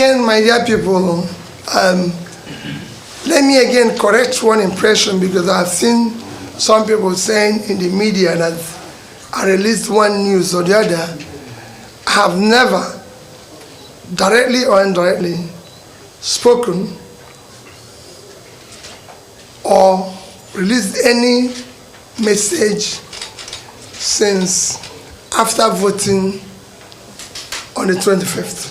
again, my dear people. Let me again correct one impression, because I've seen some people saying in the media that I released one news or the other. I have never, directly or indirectly, spoken or released any message since after voting on the 25th.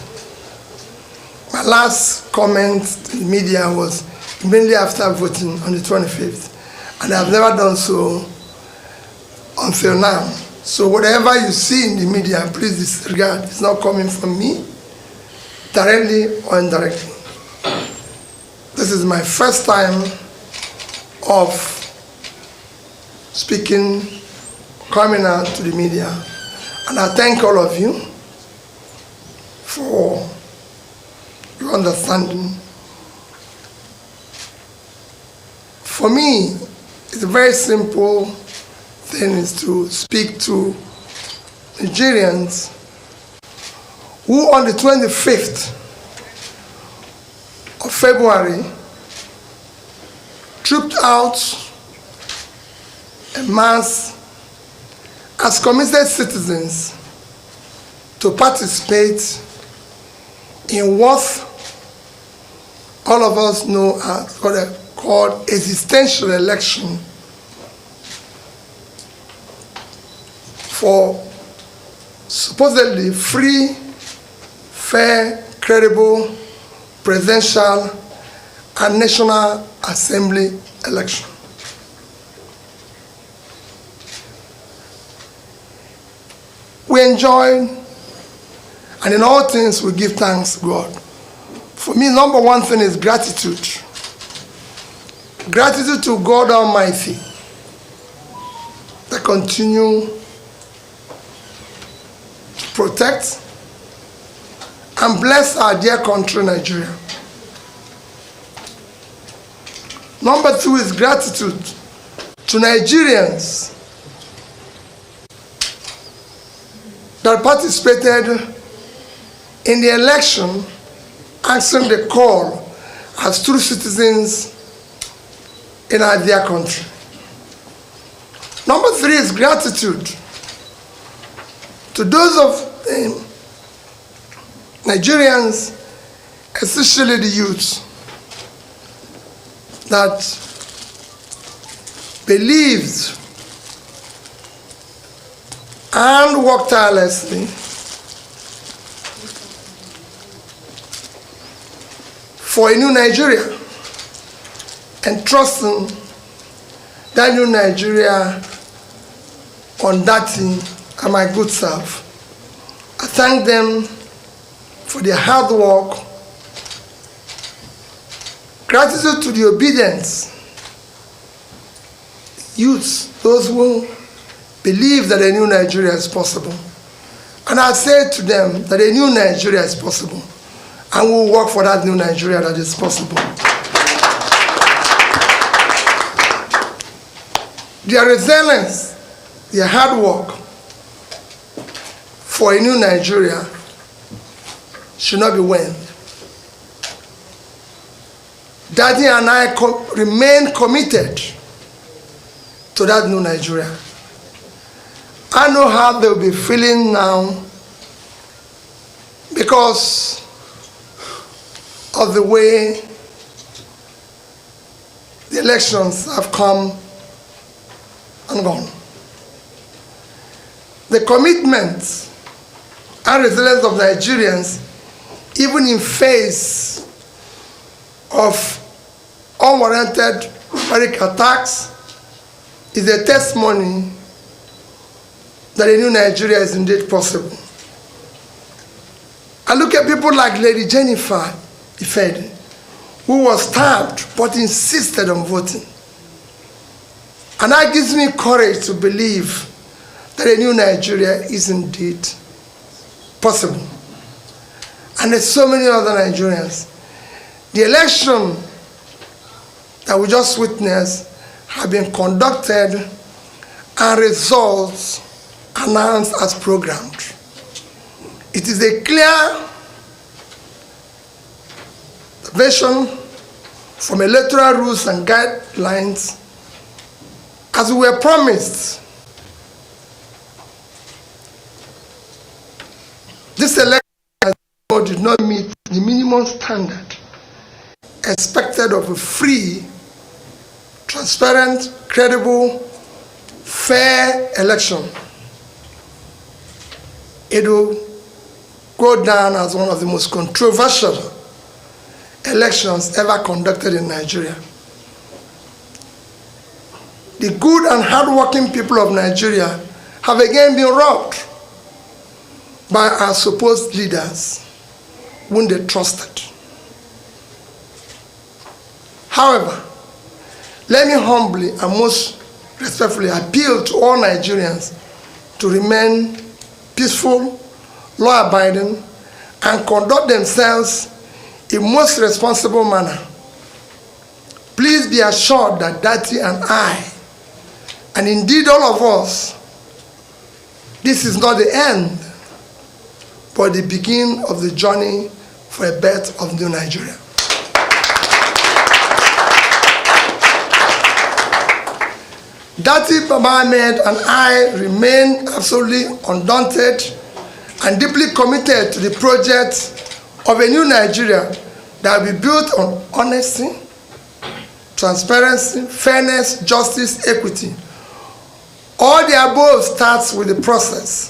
My last comment in the media was immediately after voting on the 25th, and I've never done so until now. So whatever you see in the media, please disregard. It's not coming from me, directly or indirectly. This is my first time of speaking, coming out to the media, and I thank all of you for your understanding. For me, it's a very simple thing, is to speak to Nigerians who on the 25th of February trooped out en masse as committed citizens to participate in what all of us know as what are called existential election for supposedly free, fair, credible, presidential, and National Assembly election. We enjoy, and in all things we give thanks to God. For me, number one thing is gratitude. Gratitude to God Almighty that continue to protect and bless our dear country, Nigeria. Number two is gratitude to Nigerians that participated in the election, answering the call as true citizens in our dear country. Number three is gratitude to those of Nigerians, especially the youth, that believed and worked tirelessly for a new Nigeria, and trusting that new Nigeria on that thing and my good self. I thank them for their hard work. Gratitude to the obedient youths, those who believe that a new Nigeria is possible. And I say to them that a new Nigeria is possible, and we'll work for that new Nigeria that is possible. Their resilience, their hard work for a new Nigeria should not be waned. Daddy and I remain committed to that new Nigeria. I know how they'll be feeling now because of the way the elections have come and gone. The commitment and resilience of Nigerians, even in face of unwarranted panic attacks, is a testimony that a new Nigeria is indeed possible. I look at people like Lady Jennifer Ifedi, who was stabbed but insisted on voting. And that gives me courage to believe that a new Nigeria is indeed possible. And there's so many other Nigerians. The election that we just witnessed have been conducted and results announced as programmed. It is a clear observation from electoral rules and guidelines, as we were promised, this election did not meet the minimum standard expected of a free, transparent, credible, fair election. It will go down as one of the most controversial elections ever conducted in Nigeria. The good and hardworking people of Nigeria have again been robbed by our supposed leaders whom they trusted. However, let me humbly and most respectfully appeal to all Nigerians to remain peaceful, law-abiding, and conduct themselves in most responsible manner. Please be assured that Dati and I, and indeed all of us, this is not the end, but the beginning of the journey for a birth of new Nigeria. Dati Baba Ahmed and I remain absolutely undaunted and deeply committed to the project of a new Nigeria that will be built on honesty, transparency, fairness, justice, equity. All the above starts with the process.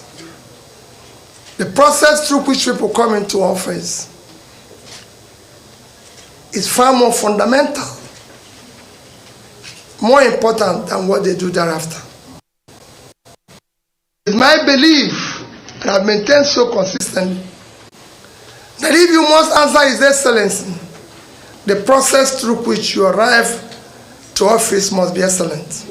The process through which people come into office is far more fundamental, more important than what they do thereafter. It's my belief, and I've maintained so consistently, that if you must answer His Excellency, the process through which you arrive to office must be excellent.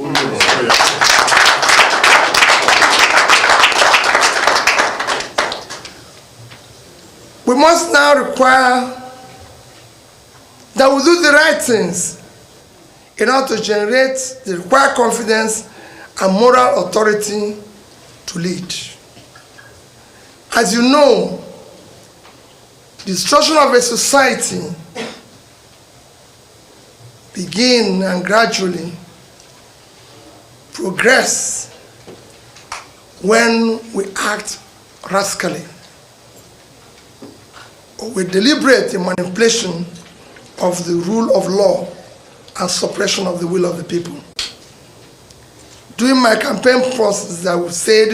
We must now require that we do the right things in order to generate the required confidence and moral authority to lead. As you know, the destruction of a society begins and gradually progress when we act rascally or with deliberate manipulation of the rule of law and suppression of the will of the people. During my campaign process, I would say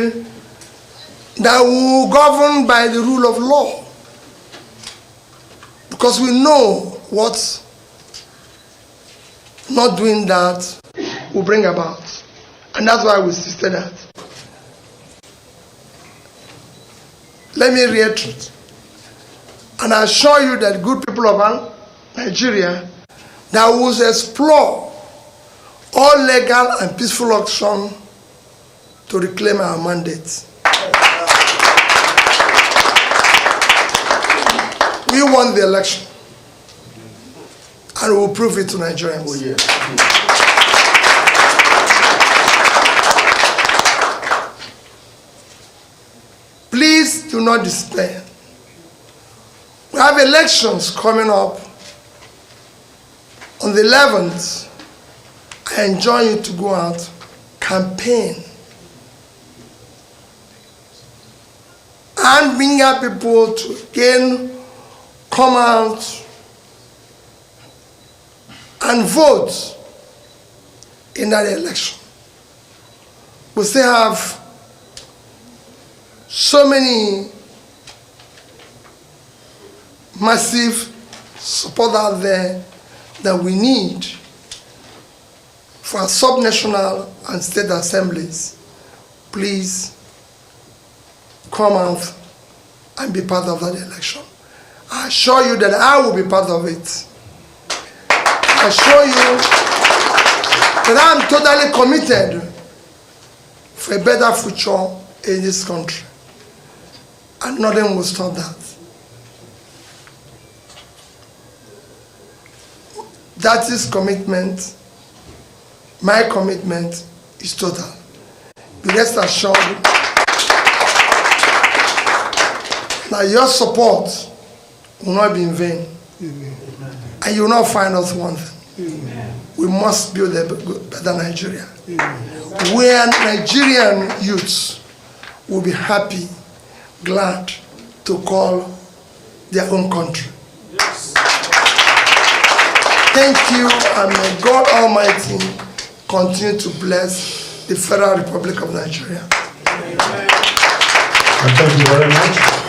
that we will govern by the rule of law, because we know what not doing that will bring about. And that's why we insisted that. Let me reiterate, and I assure you that good people of Nigeria, that will explore all legal and peaceful action to reclaim our mandate. We won the election, and we will prove it to Nigerians. Oh, yeah. Please do not despair. We have elections coming up on the 11th. I enjoin you to go out, campaign, and bring out people to again come out and vote in that election. We still have so many massive support out there that we need for our subnational and state assemblies. Please come out and be part of that election. I assure you that I will be part of it. I assure you that I'm totally committed for a better future in this country. And nothing will stop that. That is commitment. My commitment is total. Be rest assured that your support will not be in vain. And you will not find us one thing. We must build a better Nigeria, where Nigerian youths will be happy, glad to call their own country. Thank you, and may God Almighty continue to bless the Federal Republic of Nigeria. Thank you very much.